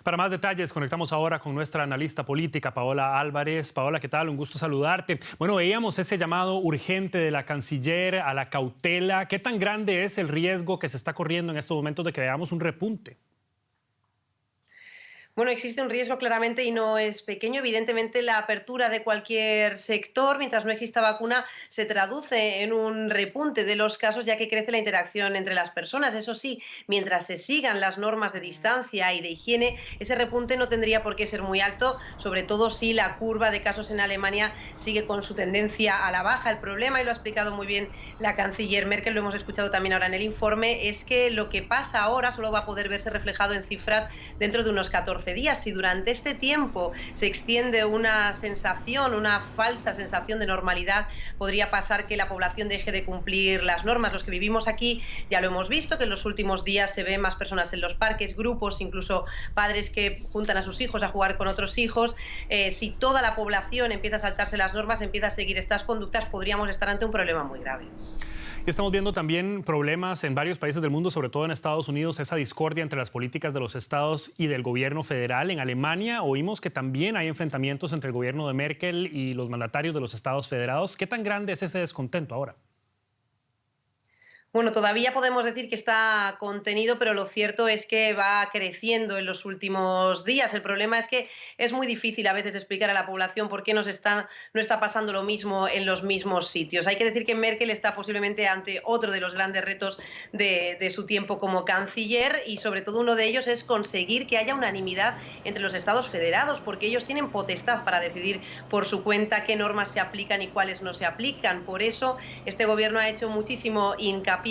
Para más detalles, conectamos ahora con nuestra analista política, Paola Álvarez. Paola, ¿qué tal? Un gusto saludarte. Bueno, veíamos ese llamado urgente de la canciller a la cautela. ¿Qué tan grande es el riesgo que se está corriendo en estos momentos de que veamos un repunte? Bueno, existe un riesgo claramente y no es pequeño. Evidentemente, la apertura de cualquier sector, mientras no exista vacuna, se traduce en un repunte de los casos, ya que crece la interacción entre las personas. Eso sí, mientras se sigan las normas de distancia y de higiene, ese repunte no tendría por qué ser muy alto, sobre todo si la curva de casos en Alemania sigue con su tendencia a la baja. El problema, y lo ha explicado muy bien la canciller Merkel, lo hemos escuchado también ahora en el informe, es que lo que pasa ahora solo va a poder verse reflejado en cifras dentro de unos 14 días. Si durante este tiempo se extiende una sensación, una falsa sensación de normalidad, podría pasar que la población deje de cumplir las normas. Los que vivimos aquí ya lo hemos visto, que en los últimos días se ven más personas en los parques, grupos, incluso padres que juntan a sus hijos a jugar con otros hijos. Si toda la población empieza a saltarse las normas, empieza a seguir estas conductas, podríamos estar ante un problema muy grave. Estamos viendo también problemas en varios países del mundo, sobre todo en Estados Unidos, esa discordia entre las políticas de los estados y del gobierno federal. En Alemania oímos que también hay enfrentamientos entre el gobierno de Merkel y los mandatarios de los estados federados. ¿Qué tan grande es este descontento ahora? Bueno, todavía podemos decir que está contenido, pero lo cierto es que va creciendo en los últimos días. El problema es que es muy difícil a veces explicar a la población por qué no está pasando lo mismo en los mismos sitios. Hay que decir que Merkel está posiblemente ante otro de los grandes retos de su tiempo como canciller, y sobre todo uno de ellos es conseguir que haya unanimidad entre los estados federados, porque ellos tienen potestad para decidir por su cuenta qué normas se aplican y cuáles no se aplican. Por eso este gobierno ha hecho muchísimo hincapié,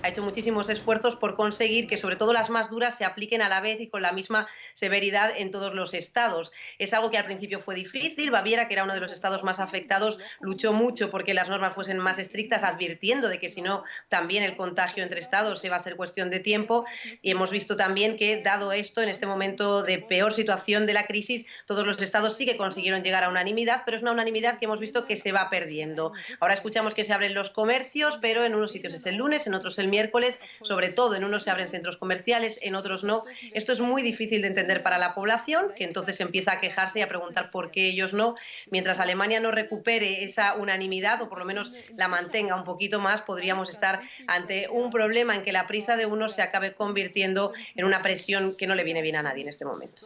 ha hecho muchísimos esfuerzos por conseguir que sobre todo las más duras se apliquen a la vez y con la misma severidad en todos los estados. Es algo que al principio fue difícil. Baviera, que era uno de los estados más afectados, luchó mucho porque las normas fuesen más estrictas, advirtiendo de que si no, también el contagio entre estados iba a ser cuestión de tiempo. Y hemos visto también que, dado esto, en este momento de peor situación de la crisis, todos los estados sí que consiguieron llegar a unanimidad, pero es una unanimidad que hemos visto que se va perdiendo. Ahora escuchamos que se abren los comercios, pero en unos sitios es el lunes, en otros el miércoles, sobre todo en unos se abren centros comerciales, en otros no. Esto es muy difícil de entender para la población, que entonces empieza a quejarse y a preguntar por qué ellos no. Mientras Alemania no recupere esa unanimidad, o por lo menos la mantenga un poquito más, podríamos estar ante un problema en que la prisa de unos se acabe convirtiendo en una presión que no le viene bien a nadie en este momento.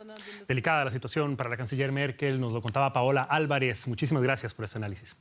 Delicada la situación para la canciller Merkel, nos lo contaba Paola Álvarez. Muchísimas gracias por este análisis.